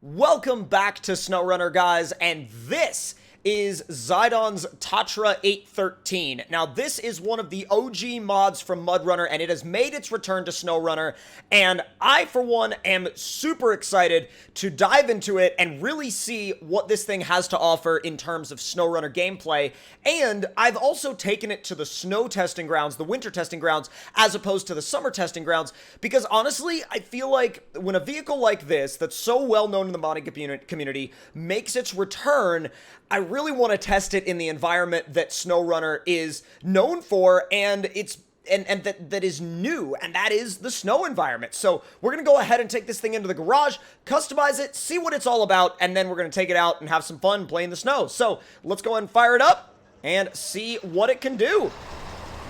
Welcome back to SnowRunner, guys, and this is Zidon's Tatra 813. Now, this is one of the OG mods from MudRunner, and it has made its return to SnowRunner, and I, for one, am super excited to dive into it and really see what this thing has to offer in terms of SnowRunner gameplay, and I've also taken it to the snow testing grounds, the winter testing grounds, as opposed to the summer testing grounds, because honestly, I feel like when a vehicle like this, that's so well known in the modding community, makes its return, I really want to test it in the environment that SnowRunner is known for, and that is new, and that is the snow environment. So we're going to go ahead and take this thing into the garage, customize it, see what it's all about, and then we're going to take it out and have some fun playing the snow. So let's go ahead and fire it up and see what it can do.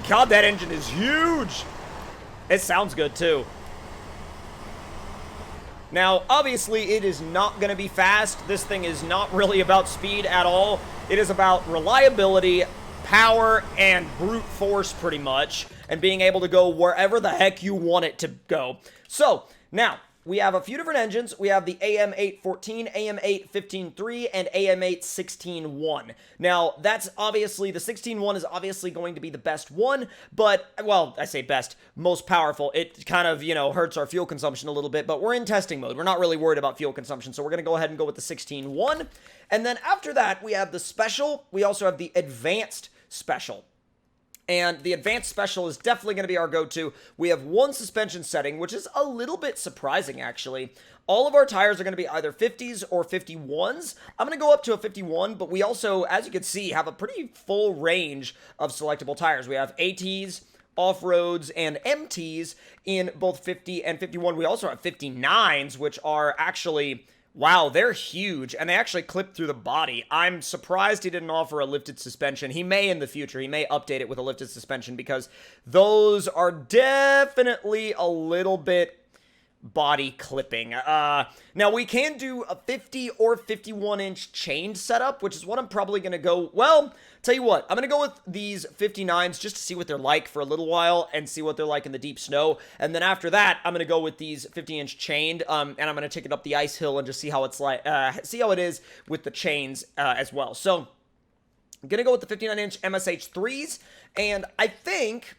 God, that engine is huge. It sounds good too. Now, obviously, it is not going to be fast. This thing is not really about speed at all. It is about reliability, power, and brute force, pretty much, and being able to go wherever the heck you want it to go. So, now, we have a few different engines. We have the AM814, AM815.3, and AM816.1. Now, that's obviously, the 16.1 is obviously going to be the best one, but, well, I say best, most powerful. It kind of, you know, hurts our fuel consumption a little bit, but we're in testing mode. We're not really worried about fuel consumption, so we're going to go ahead and go with the 16.1. And then after that, we have the special. We also have the advanced special. And the advanced special is definitely going to be our go-to. We have one suspension setting, which is a little bit surprising, actually. All of our tires are going to be either 50s or 51s. I'm going to go up to a 51, but we also, as you can see, have a pretty full range of selectable tires. We have ATs, off-roads, and MTs in both 50 and 51. We also have 59s, which are actually... wow, they're huge, and they actually clip through the body. I'm surprised he didn't offer a lifted suspension. He may in the future. He may update it with a lifted suspension because those are definitely a little bit body clipping. Now, we can do a 50 or 51-inch chained setup, which is what I'm probably going to go... well, tell you what, I'm going to go with these 59s just to see what they're like for a little while and see what they're like in the deep snow. And then after that, I'm going to go with these 50-inch chained, and I'm going to take it up the ice hill and just see how it's like, see how it is with the chains as well. So, I'm going to go with the 59-inch MSH3s, and I think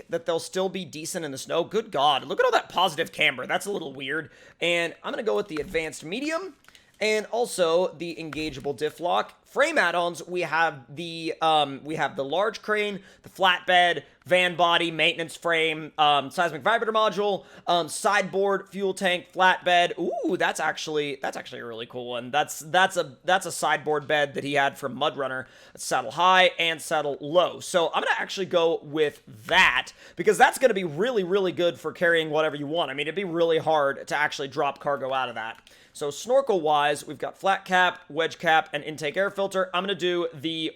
that they'll still be decent in the snow. Good God, look at all that positive camber. That's a little weird. And I'm going to go with the advanced medium and also the engageable diff lock. Frame add-ons, we have the large crane, the flatbed, van body, maintenance frame, seismic vibrator module, sideboard, fuel tank, flatbed. Ooh, that's actually a really cool one. That's a sideboard bed that he had from MudRunner. Saddle high and saddle low. So I'm gonna actually go with that because that's gonna be really, really good for carrying whatever you want. I mean, it'd be really hard to actually drop cargo out of that. So snorkel-wise, we've got flat cap, wedge cap, and intake air filter. I'm going to do the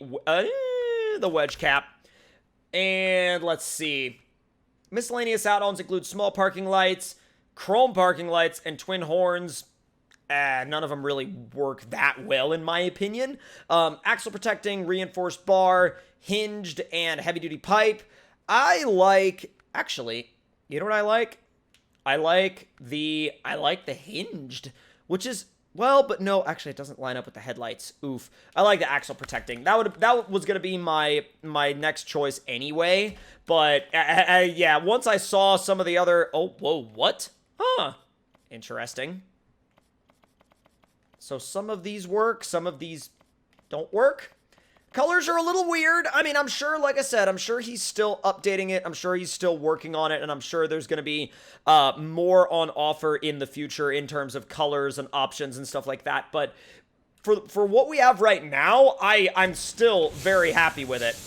wedge cap. And let's see. Miscellaneous add-ons include small parking lights, chrome parking lights, and twin horns. None of them really work that well, in my opinion. Axle protecting, reinforced bar, hinged, and heavy-duty pipe. Actually, you know what I like? I like the hinged. Which is, well, but no, actually, it doesn't line up with the headlights. Oof. I like the axle protecting. That was going to be my next choice anyway. But, yeah, once I saw some of the other... oh, whoa, what? Huh. Interesting. So some of these work, some of these don't work. Colors are a little weird. I mean, I'm sure, like I said, I'm sure he's still updating it. I'm sure he's still working on it, and I'm sure there's going to be more on offer in the future in terms of colors and options and stuff like that. But for what we have right now, I'm still very happy with it.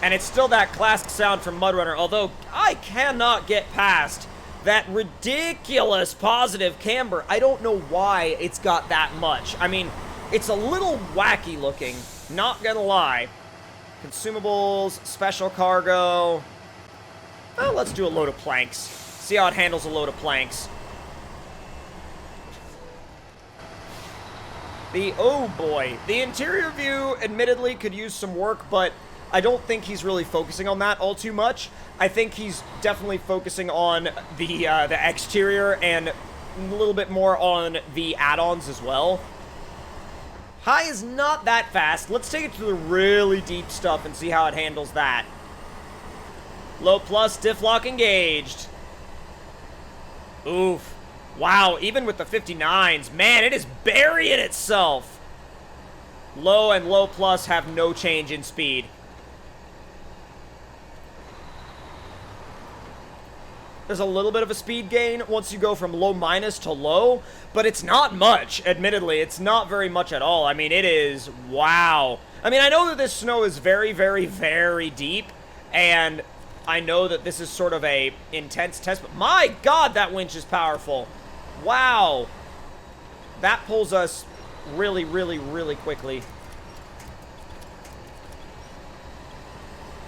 And it's still that classic sound from MudRunner, although I cannot get past that ridiculous positive camber. I don't know why it's got that much. I mean... it's a little wacky looking, not gonna lie. Consumables, special cargo. Well, let's do a load of planks. See how it handles a load of planks. Oh boy. The interior view admittedly could use some work, but I don't think he's really focusing on that all too much. I think he's definitely focusing on the exterior and a little bit more on the add-ons as well. High is not that fast. Let's take it to the really deep stuff and see how it handles that. Low plus, diff lock engaged. Oof. Wow, even with the 59s, man, it is burying itself. Low and low plus have no change in speed. There's a little bit of a speed gain once you go from low minus to low, but it's not much, admittedly. It's not very much at all. I mean, it is, wow. I mean, I know that this snow is very, very, very deep, and I know that this is sort of a intense test, but my God, that winch is powerful. Wow. That pulls us really, really, really quickly.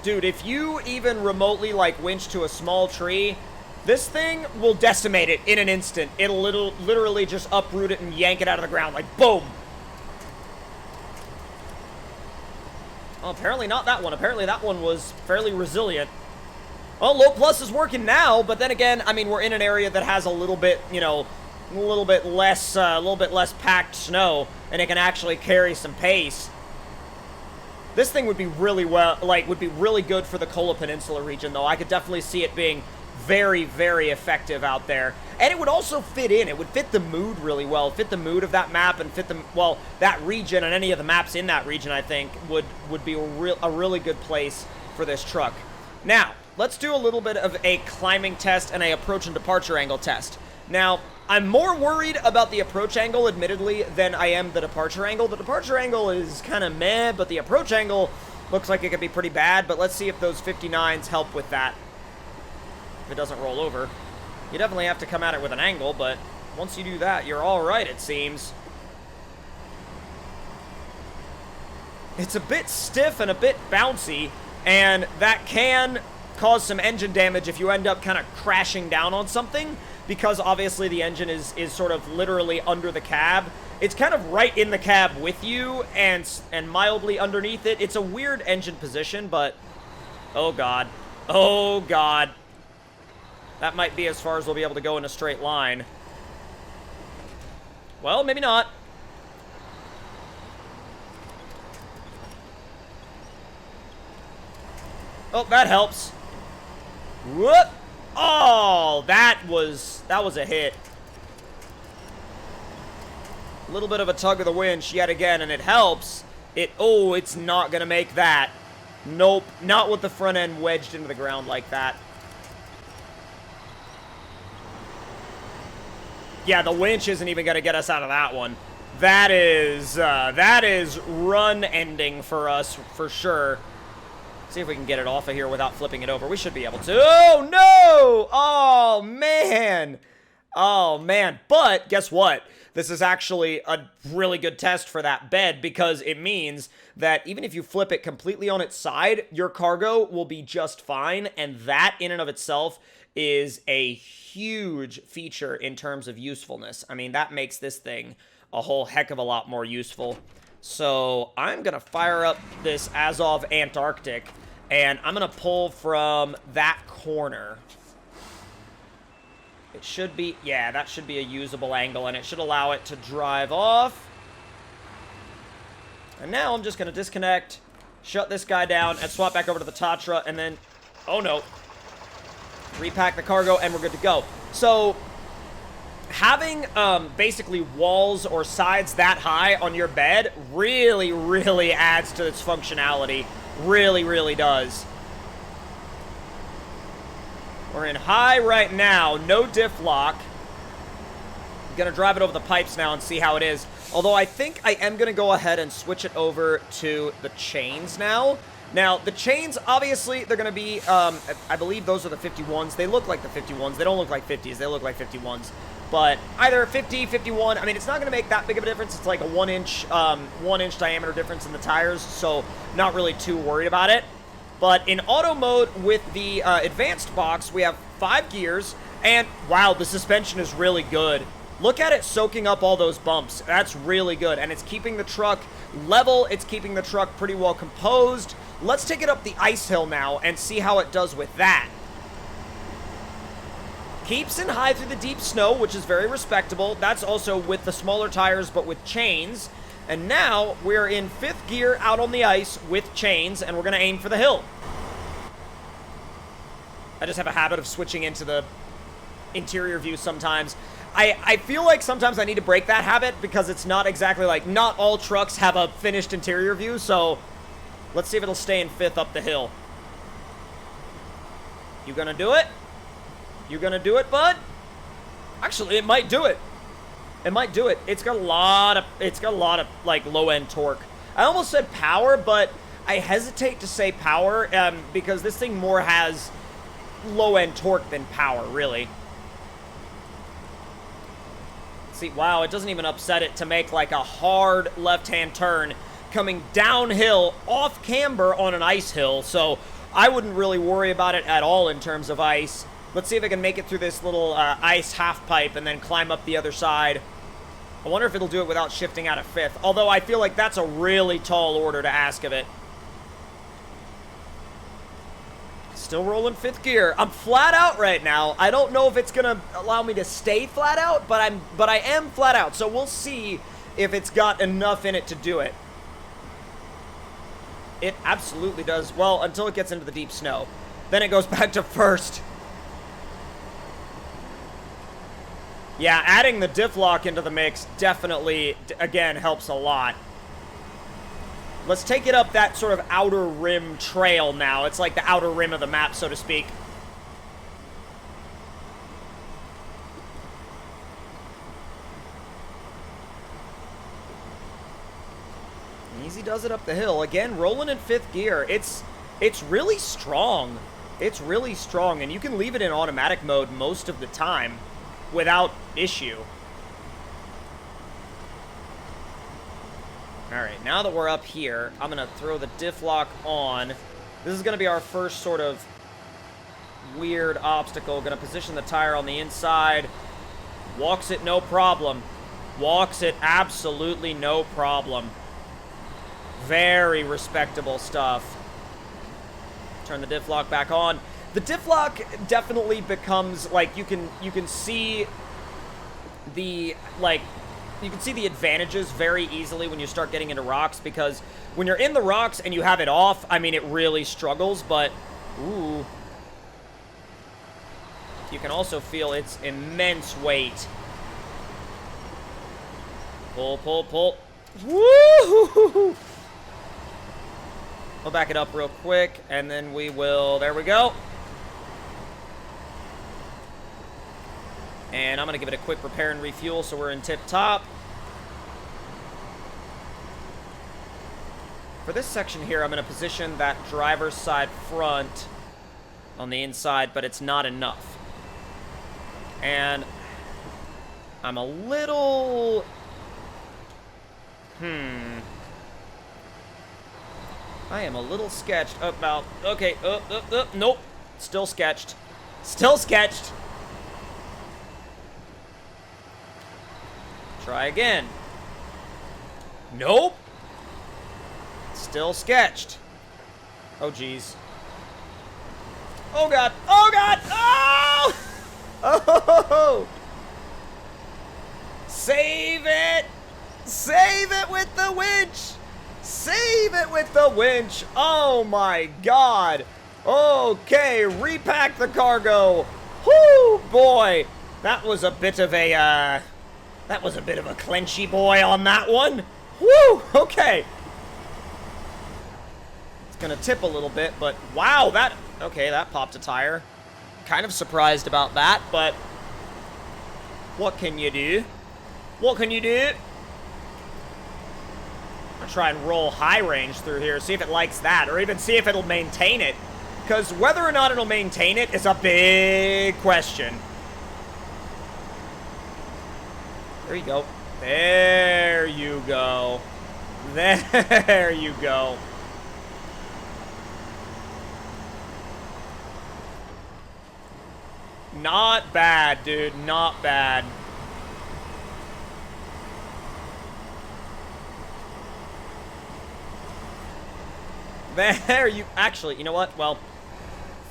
Dude, if you even remotely, like, winch to a small tree, this thing will decimate it in an instant. It'll literally just uproot it and yank it out of the ground, like, boom. Oh, apparently not that one. Apparently that one was fairly resilient. Well, low plus is working now, but then again, I mean, we're in an area that has a little bit, you know, a little bit less packed snow, and it can actually carry some pace. This thing would be really would be really good for the Kola Peninsula region, though. I could definitely see it being very, very effective out there. And it would also fit in. It would fit the mood really well. Fit the mood of that map and fit the, well, that region and any of the maps in that region, I think, would be a really good place for this truck. Now, let's do a little bit of a climbing test and a approach and departure angle test. Now, I'm more worried about the approach angle, admittedly, than I am the departure angle. The departure angle is kind of meh, but the approach angle looks like it could be pretty bad. But let's see if those 59s help with that. If it doesn't roll over. You definitely have to come at it with an angle, but once you do that, you're all right, it seems. It's a bit stiff and a bit bouncy, and that can cause some engine damage if you end up kind of crashing down on something, because obviously the engine is sort of literally under the cab. It's kind of right in the cab with you and mildly underneath it. It's a weird engine position, but oh God. Oh God. That might be as far as we'll be able to go in a straight line. Well, maybe not. Oh, that helps. Whoop! Oh, that was a hit. A little bit of a tug of the winch yet again, and it helps. It's not gonna make that. Nope, not with the front end wedged into the ground like that. Yeah, the winch isn't even gonna get us out of that one. That is run ending for us for sure. See if we can get it off of here without flipping it over. We should be able to. Oh, no! Oh, man! Oh, man. But, guess what? This is actually a really good test for that bed, because it means that even if you flip it completely on its side, your cargo will be just fine, and that in and of itself is a huge feature in terms of usefulness. I mean, that makes this thing a whole heck of a lot more useful. So I'm going to fire up this Azov Antarctic, and I'm going to pull from that corner. It should be, yeah, that should be a usable angle, and it should allow it to drive off. And now I'm just going to disconnect, shut this guy down, and swap back over to the Tatra, and then, oh no, repack the cargo, and we're good to go. So having basically walls or sides that high on your bed really, really adds to its functionality. Really, really does. We're in high right now. No diff lock. I'm going to drive it over the pipes now and see how it is. Although I think I am going to go ahead and switch it over to the chains now. Now, the chains, obviously, they're going to be, I believe those are the 51s. They look like the 51s. They don't look like 50s. They look like 51s. But either 50, 51, I mean, it's not going to make that big of a difference. It's like a 1 inch diameter difference in the tires, so not really too worried about it. But in auto mode with the advanced box, we have 5 gears, and wow, the suspension is really good. Look at it soaking up all those bumps. That's really good, and it's keeping the truck level. It's keeping the truck pretty well composed. Let's take it up the ice hill now and see how it does with that. Keeps in high through the deep snow, which is very respectable. That's also with the smaller tires, but with chains. And now we're in 5th gear out on the ice with chains, and we're going to aim for the hill. I just have a habit of switching into the interior view sometimes. I feel like sometimes I need to break that habit because it's not exactly like, not all trucks have a finished interior view, so let's see if it'll stay in 5th up the hill. You gonna do it? You gonna do it, bud? Actually, it might do it. It might do it. It's got a lot of like low-end torque. I almost said power, but I hesitate to say power because this thing more has low-end torque than power, really. See, wow, it doesn't even upset it to make like a hard left-hand turn coming downhill off camber on an ice hill, so I wouldn't really worry about it at all in terms of ice. Let's see if I can make it through this little ice half pipe and then climb up the other side. I wonder if it'll do it without shifting out of 5th, although I feel like that's a really tall order to ask of it. Still rolling 5th gear. I'm flat out right now. I don't know if it's gonna allow me to stay flat out, but I am flat out, so we'll see if it's got enough in it to do it. It absolutely does. Well, until it gets into the deep snow. Then it goes back to 1st. Yeah, adding the diff lock into the mix definitely, again, helps a lot. Let's take it up that sort of outer rim trail now. It's like the outer rim of the map, so to speak. Easy does it up the hill. Again, rolling in 5th gear. It's really strong. It's really strong, and you can leave it in automatic mode most of the time without issue. Alright, now that we're up here, I'm going to throw the diff lock on. This is going to be our first sort of weird obstacle. Going to position the tire on the inside. Walks it no problem. Walks it absolutely no problem. Very respectable stuff. Turn the diff lock back on. The diff lock definitely becomes, like, you can see the, like, you can see the advantages very easily when you start getting into rocks, because when you're in the rocks and you have it off, I mean, it really struggles, but, ooh. You can also feel its immense weight. Pull, pull, pull. Woo! We'll back it up real quick, and then we will, there we go. And I'm going to give it a quick repair and refuel so we're in tip-top. For this section here, I'm going to position that driver's side front on the inside, but it's not enough. And I'm a little... I am a little sketched about... Okay, nope. Still sketched. Still sketched. Try again. Nope. Still sketched. Oh, geez. Oh, God. Oh, God. Oh! Oh! Save it! Save it with the winch! Save it with the winch! Oh, my God. Okay, repack the cargo. Whoo, boy. That was a bit of a, that was a bit of a clenchy boy on that one. Woo! Okay. It's gonna tip a little bit, but wow, that... Okay, that popped a tire. Kind of surprised about that, but... What can you do? What can you do? I'll try and roll high range through here, see if it likes that, or even see if it'll maintain it. Because whether or not it'll maintain it is a big question. There you go. There you go. There you go. Not bad, dude. Not bad. There, you actually, you know what? Well,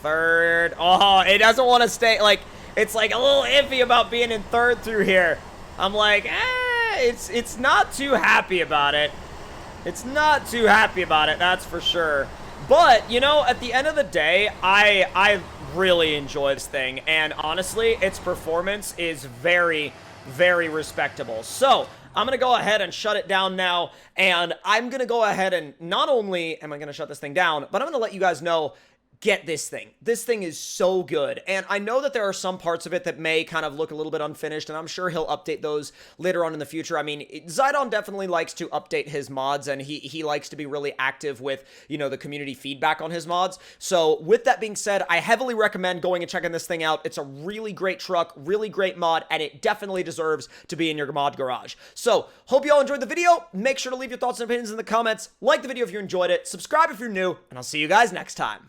third. Oh, it doesn't want to stay. Like, it's like a little iffy about being in third through here. I'm like, it's not too happy about it. It's not too happy about it, that's for sure. But, you know, at the end of the day, I really enjoy this thing. And honestly, its performance is very, very respectable. So, I'm going to go ahead and shut it down now. And I'm going to go ahead and not only am I going to shut this thing down, but I'm going to let you guys know, get this thing. This thing is so good. And I know that there are some parts of it that may kind of look a little bit unfinished, and I'm sure he'll update those later on in the future. I mean, Zidon definitely likes to update his mods, and he likes to be really active with, you know, the community feedback on his mods. So with that being said, I heavily recommend going and checking this thing out. It's a really great truck, really great mod, and it definitely deserves to be in your mod garage. So hope you all enjoyed the video. Make sure to leave your thoughts and opinions in the comments. Like the video if you enjoyed it. Subscribe if you're new, and I'll see you guys next time.